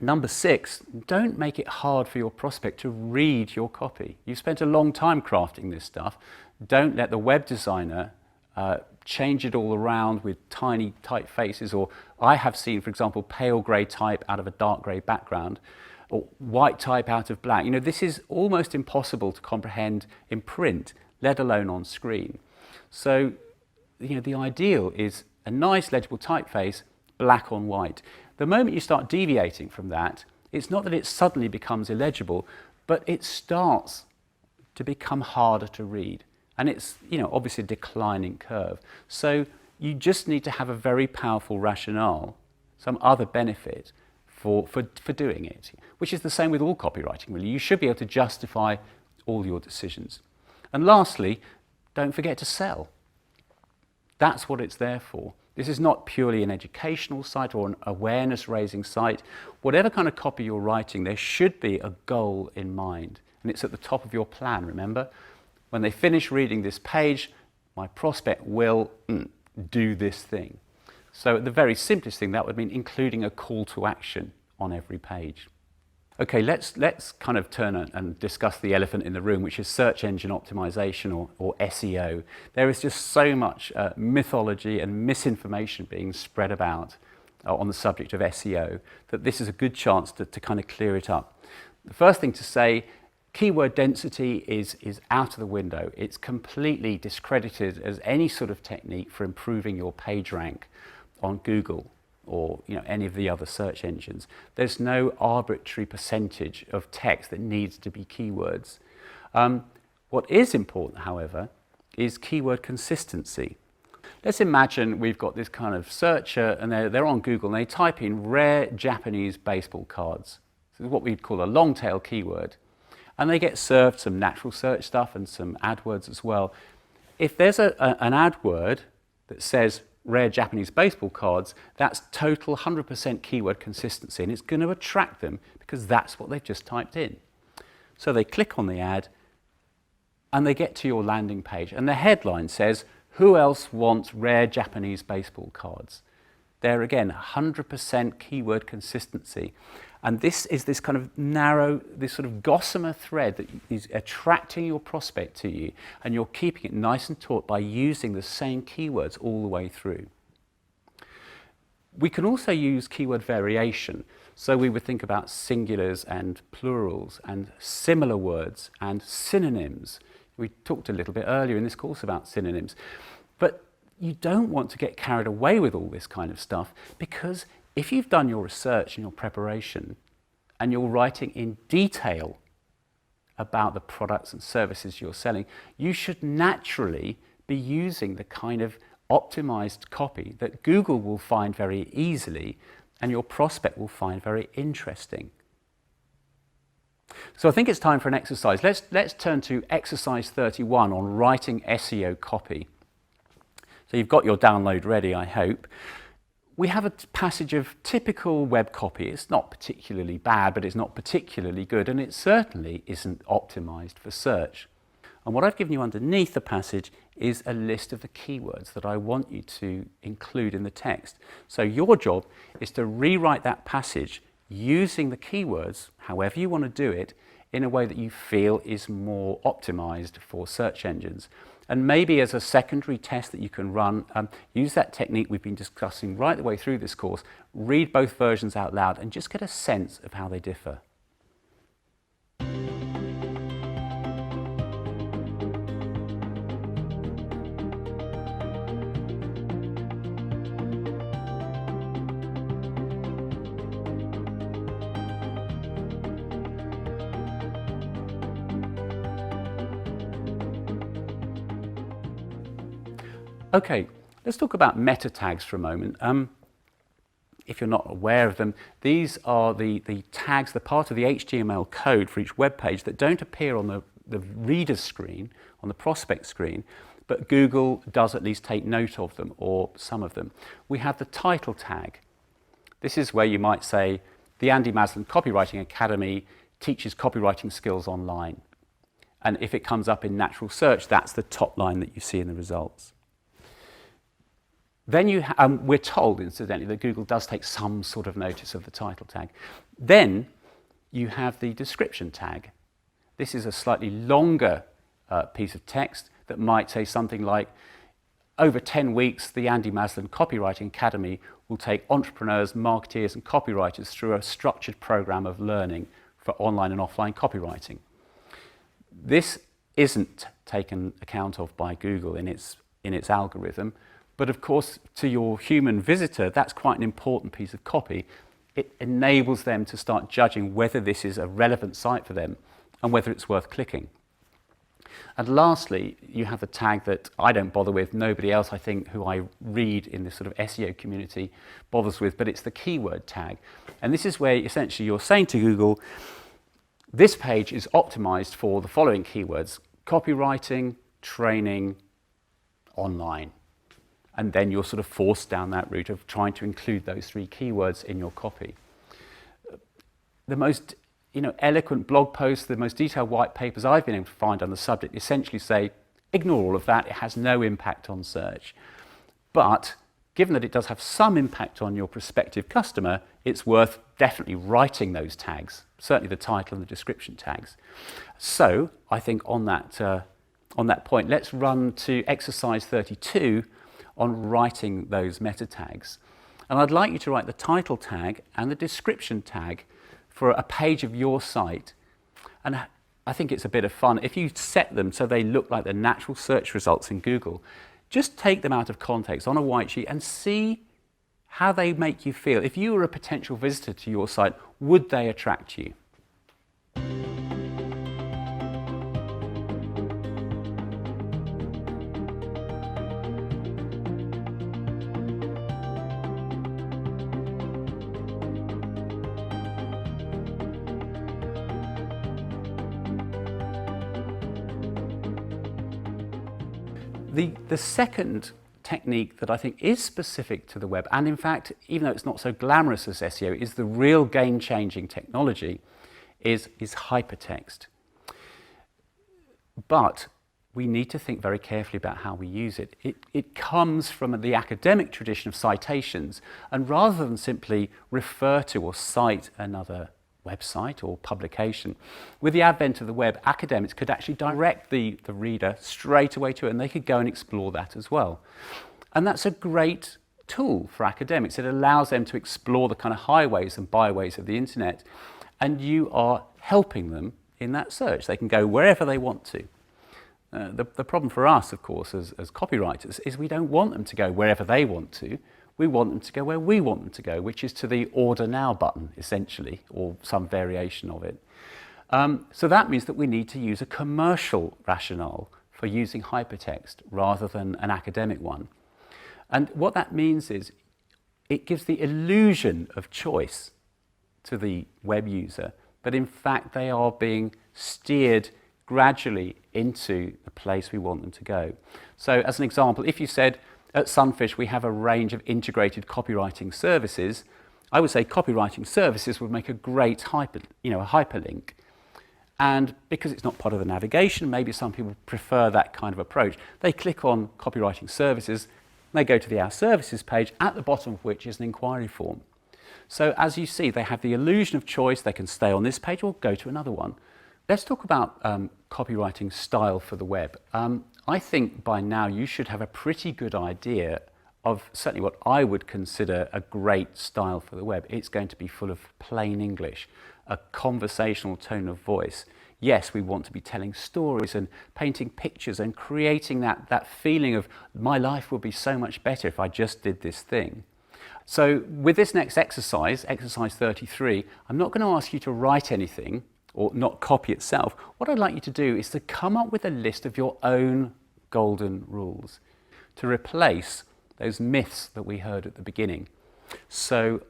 Number 6, don't make it hard for your prospect to read your copy. You've spent a long time crafting this stuff. Don't let the web designer change it all around with tiny typefaces, or I have seen, for example, pale grey type out of a dark grey background, or white type out of black. You know, this is almost impossible to comprehend in print, let alone on screen. So, you know, the ideal is a nice legible typeface, black on white. The moment you start deviating from that, it's not that it suddenly becomes illegible, but it starts to become harder to read. And it's, you know, obviously a declining curve. So you just need to have a very powerful rationale, some other benefit for doing it, which is the same with all copywriting, really. You should be able to justify all your decisions. And lastly, don't forget to sell. That's what it's there for. This is not purely an educational site or an awareness-raising site. Whatever kind of copy you're writing, there should be a goal in mind. And it's at the top of your plan, remember? When they finish reading this page, my prospect will do this thing. So at the very simplest thing, that would mean including a call to action on every page. Okay, let's kind of turn and discuss the elephant in the room, which is search engine optimization or SEO. There is just so much mythology and misinformation being spread about on the subject of SEO that this is a good chance to kind of clear it up. The first thing to say, keyword density is out of the window. It's completely discredited as any sort of technique for improving your page rank on Google or, you know, any of the other search engines. There's no arbitrary percentage of text that needs to be keywords. What is important, however, is keyword consistency. Let's imagine we've got this kind of searcher and they're on Google and they type in rare Japanese baseball cards. This is what we'd call a long tail keyword. And they get served some natural search stuff and some AdWords as well. If there's an AdWord that says rare Japanese baseball cards, that's total 100% keyword consistency, and it's going to attract them because that's what they've just typed in. So they click on the ad and they get to your landing page, and the headline says, "Who else wants rare Japanese baseball cards?" There again, 100% keyword consistency. And this is this kind of narrow, this sort of gossamer thread that is attracting your prospect to you, and you're keeping it nice and taut by using the same keywords all the way through. We can also use keyword variation. So we would think about singulars and plurals and similar words and synonyms. We talked a little bit earlier in this course about synonyms. But you don't want to get carried away with all this kind of stuff, because if you've done your research and your preparation and you're writing in detail about the products and services you're selling, you should naturally be using the kind of optimized copy that Google will find very easily and your prospect will find very interesting. So I think it's time for an exercise. Let's turn to exercise 31 on writing SEO copy. So you've got your download ready, I hope. We have a passage of typical web copy. It's not particularly bad, but it's not particularly good, and it certainly isn't optimized for search. And what I've given you underneath the passage is a list of the keywords that I want you to include in the text. So your job is to rewrite that passage using the keywords, however you want to do it, in a way that you feel is more optimized for search engines. And maybe as a secondary test that you can run, use that technique we've been discussing right the way through this course, read both versions out loud and just get a sense of how they differ. Okay, let's talk about meta tags for a moment. If you're not aware of them, these are the tags, the part of the HTML code for each web page that don't appear on the reader's screen, on the prospect screen, but Google does at least take note of them, or some of them. We have the title tag. This is where you might say, the Andy Maslin Copywriting Academy teaches copywriting skills online. And if it comes up in natural search, that's the top line that you see in the results. Then we're told, incidentally, that Google does take some sort of notice of the title tag. Then you have the description tag. This is a slightly longer piece of text that might say something like, over 10 weeks, the Andy Maslin Copywriting Academy will take entrepreneurs, marketeers, and copywriters through a structured program of learning for online and offline copywriting. This isn't taken account of by Google in its algorithm, but of course, to your human visitor, that's quite an important piece of copy. It enables them to start judging whether this is a relevant site for them and whether it's worth clicking. And lastly, you have the tag that I don't bother with, nobody else I think who I read in this sort of SEO community bothers with, but it's the keyword tag. And this is where essentially you're saying to Google, this page is optimized for the following keywords: copywriting, training, online. And then you're sort of forced down that route of trying to include those 3 keywords in your copy. The most eloquent blog posts, the most detailed white papers I've been able to find on the subject essentially say, ignore all of that, it has no impact on search. But given that it does have some impact on your prospective customer, it's worth definitely writing those tags, certainly the title and the description tags. So I think on that point, let's run to exercise 32 on writing those meta tags. And I'd like you to write the title tag and the description tag for a page of your site. And I think it's a bit of fun. If you set them so they look like the natural search results in Google, just take them out of context on a white sheet and see how they make you feel. If you were a potential visitor to your site, would they attract you? The second technique that I think is specific to the web, and in fact, even though it's not so glamorous as SEO, is the real game-changing technology, is hypertext. But we need to think very carefully about how we use it. It comes from the academic tradition of citations, and rather than simply refer to or cite another website or publication, with the advent of the web, academics could actually direct the reader straight away to it, and they could go and explore that as well. And that's a great tool for academics. It allows them to explore the kind of highways and byways of the internet, and you are helping them in that search. They can go wherever they want to. The problem for us, of course, as copywriters, is we don't want them to go wherever they want to. We want them to go where we want them to go, which is to the Order Now button, essentially, or some variation of it. So that means that we need to use a commercial rationale for using hypertext rather than an academic one. And what that means is it gives the illusion of choice to the web user, but in fact they are being steered gradually into the place we want them to go. So as an example, if you said, at Sunfish, we have a range of integrated copywriting services, I would say copywriting services would make a great hyperlink. And because it's not part of the navigation, maybe some people prefer that kind of approach. They click on copywriting services, they go to the Our Services page, at the bottom of which is an inquiry form. So as you see, they have the illusion of choice. They can stay on this page or go to another one. Let's talk about copywriting style for the web. I think by now you should have a pretty good idea of certainly what I would consider a great style for the web. It's going to be full of plain English, a conversational tone of voice. Yes, we want to be telling stories and painting pictures and creating that feeling of my life would be so much better if I just did this thing. So with this next exercise, exercise 33, I'm not going to ask you to write anything or not copy itself. What I'd like you to do is to come up with a list of your own golden rules to replace those myths that we heard at the beginning. So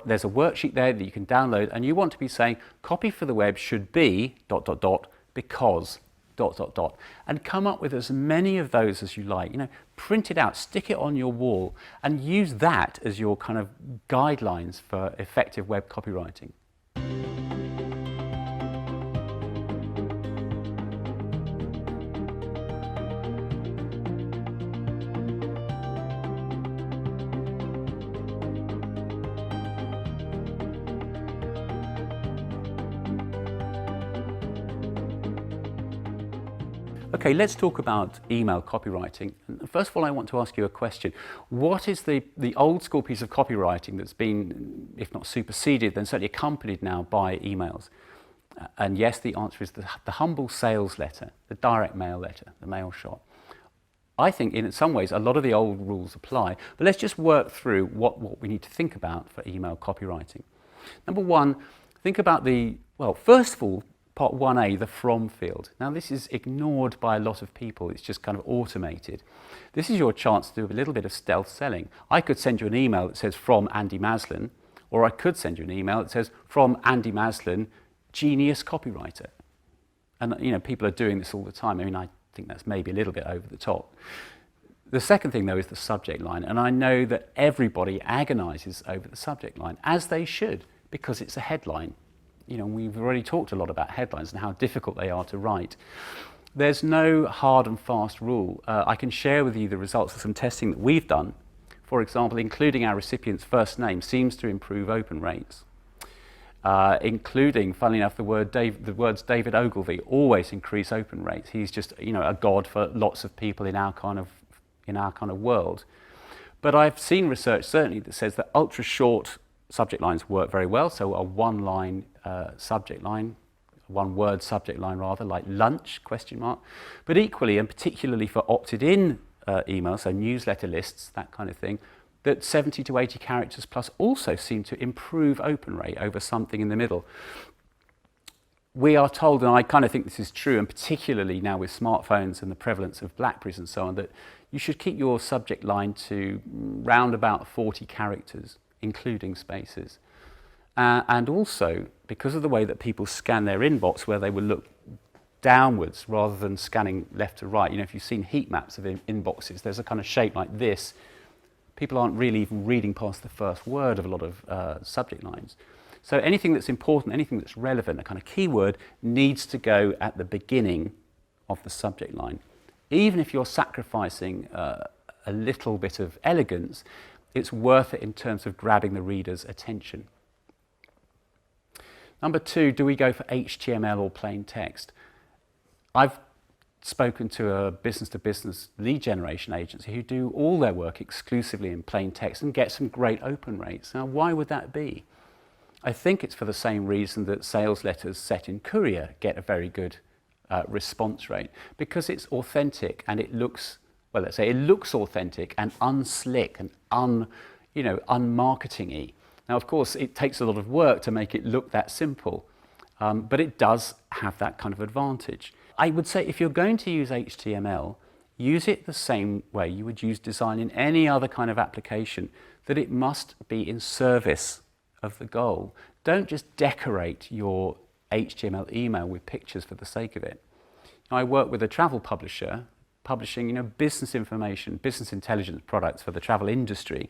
there's a worksheet there that you can download, and you want to be saying copy for the web should be ... because ... and come up with as many of those as you like. Print it out, stick it on your wall, and use that as your kind of guidelines for effective web copywriting. Okay, let's talk about email copywriting. And first of all, I want to ask you a question. What is the old school piece of copywriting that's been, if not superseded, then certainly accompanied now by emails? And yes, the answer is the humble sales letter, the direct mail letter, the mail shot. I think in some ways a lot of the old rules apply, but let's just work through what we need to think about for email copywriting. Number one, think about first of all, part 1A, the from field. Now this is ignored by a lot of people, it's just kind of automated. This is your chance to do a little bit of stealth selling. I could send you an email that says from Andy Maslin, or I could send you an email that says from Andy Maslin, genius copywriter. And people are doing this all the time. I mean, I think that's maybe a little bit over the top. The second thing though is the subject line, and I know that everybody agonizes over the subject line, as they should, because it's a headline. We've already talked a lot about headlines and how difficult they are to write. There's no hard and fast rule. I can share with you the results of some testing that we've done. For example, including our recipient's first name seems to improve open rates. Including, funnily enough, the words David Ogilvy always increase open rates. He's just, a god for lots of people in our kind of world. But I've seen research certainly that says that ultra short subject lines work very well. So a one-line subject line, one-word subject line rather, like lunch ? But equally and particularly for opted-in emails, so newsletter lists, that kind of thing, that 70 to 80 characters plus also seem to improve open rate over something in the middle. We are told, and I kind of think this is true, and particularly now with smartphones and the prevalence of Blackberries and so on, that you should keep your subject line to round about 40 characters, including spaces. And also, because of the way that people scan their inbox, where they will look downwards rather than scanning left to right. If you've seen heat maps of inboxes, there's a kind of shape like this. People aren't really even reading past the first word of a lot of subject lines. So anything that's important, anything that's relevant, a kind of keyword, needs to go at the beginning of the subject line. Even if you're sacrificing a little bit of elegance, it's worth it in terms of grabbing the reader's attention. Number two, do we go for HTML or plain text? I've spoken to a business-to-business lead generation agency who do all their work exclusively in plain text and get some great open rates. Now, why would that be? I think it's for the same reason that sales letters set in Courier get a very good response rate, because it's authentic and it looks, well, let's say it looks authentic and unslick and unmarketing-y. Now, of course, it takes a lot of work to make it look that simple, but it does have that kind of advantage. I would say if you're going to use HTML, use it the same way you would use design in any other kind of application, that it must be in service of the goal. Don't just decorate your HTML email with pictures for the sake of it. I work with a travel publisher publishing business information, business intelligence products for the travel industry.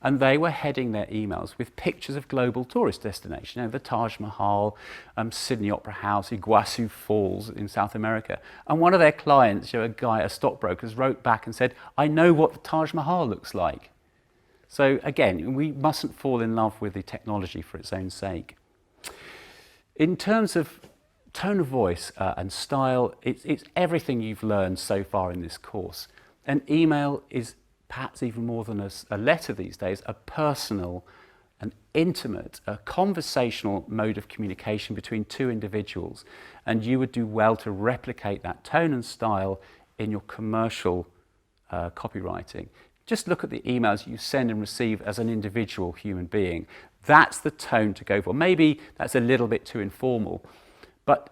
And they were heading their emails with pictures of global tourist destinations, the Taj Mahal, Sydney Opera House, Iguazu Falls in South America. And one of their clients, a stockbroker, wrote back and said, "I know what the Taj Mahal looks like." So again, we mustn't fall in love with the technology for its own sake. In terms of tone of voice and style, it's everything you've learned so far in this course. An email is perhaps even more than a letter these days, a personal, an intimate, a conversational mode of communication between two individuals. And you would do well to replicate that tone and style in your commercial copywriting. Just look at the emails you send and receive as an individual human being. That's the tone to go for. Maybe that's a little bit too informal, but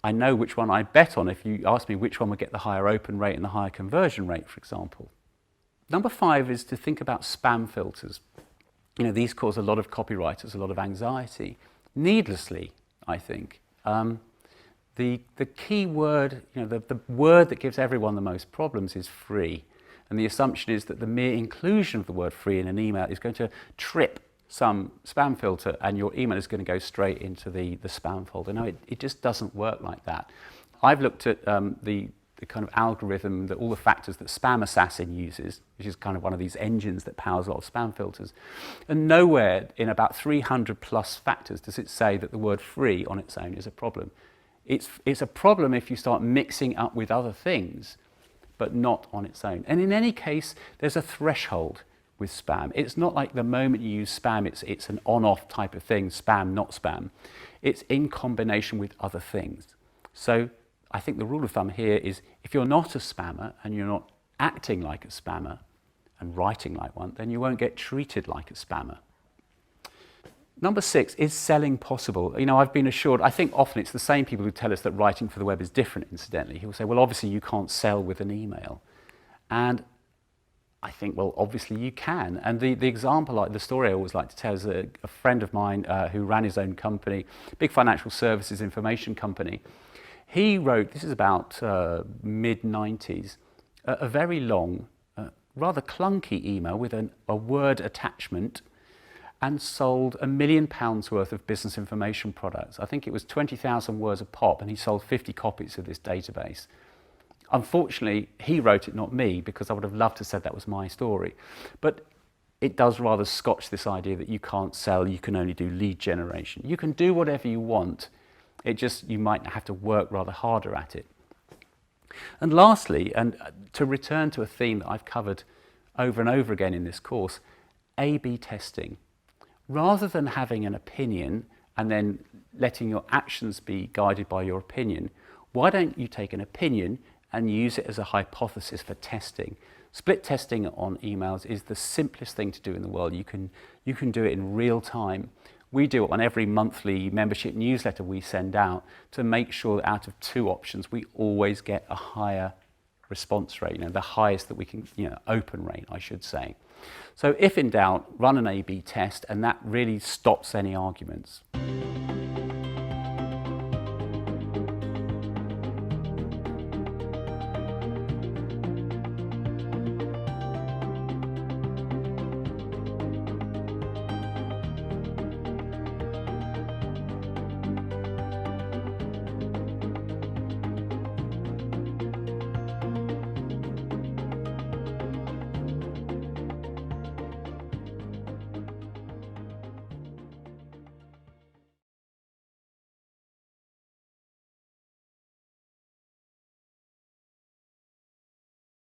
I know which one I'd bet on if you ask me which one would get the higher open rate and the higher conversion rate, for example. Number 5 is to think about spam filters. These cause a lot of copywriters a lot of anxiety, needlessly, I think. The key word, the word that gives everyone the most problems is free. And the assumption is that the mere inclusion of the word free in an email is going to trip some spam filter and your email is going to go straight into the spam folder. No, it just doesn't work like that. I've looked at the kind of algorithm, all the factors that Spam Assassin uses, which is kind of one of these engines that powers a lot of spam filters. And nowhere in about 300 plus factors does it say that the word free on its own is a problem. It's a problem if you start mixing up with other things, but not on its own. And in any case, there's a threshold with spam. It's not like the moment you use spam, it's an on-off type of thing, spam, not spam. It's in combination with other things. So I think the rule of thumb here is if you're not a spammer and you're not acting like a spammer and writing like one, then you won't get treated like a spammer. Number 6, is selling possible? You know, I've been assured, I think often it's the same people who tell us that writing for the web is different, incidentally. Who will say, well, obviously you can't sell with an email. And I think, well, obviously you can. And the example, like the story I always like to tell is a friend of mine who ran his own company, big financial services information company. He wrote, this is about mid-90s, a very long, rather clunky email with a Word attachment, and sold £1 million worth of business information products. I think it was 20,000 words a pop, and he sold 50 copies of this database. Unfortunately, he wrote it, not me, because I would have loved to have said that was my story. But it does rather scotch this idea that you can't sell, you can only do lead generation. You can do whatever you want, you might have to work rather harder at it. And lastly, and to return to a theme that I've covered over and over again in this course, A/B testing. Rather than having an opinion and then letting your actions be guided by your opinion, why don't you take an opinion and use it as a hypothesis for testing? Split testing on emails is the simplest thing to do in the world. You can do it in real time. We do it on every monthly membership newsletter we send out to make sure that out of 2 options, we always get a higher response rate, the highest that we can, open rate, I should say. So if in doubt, run an A/B test, and that really stops any arguments.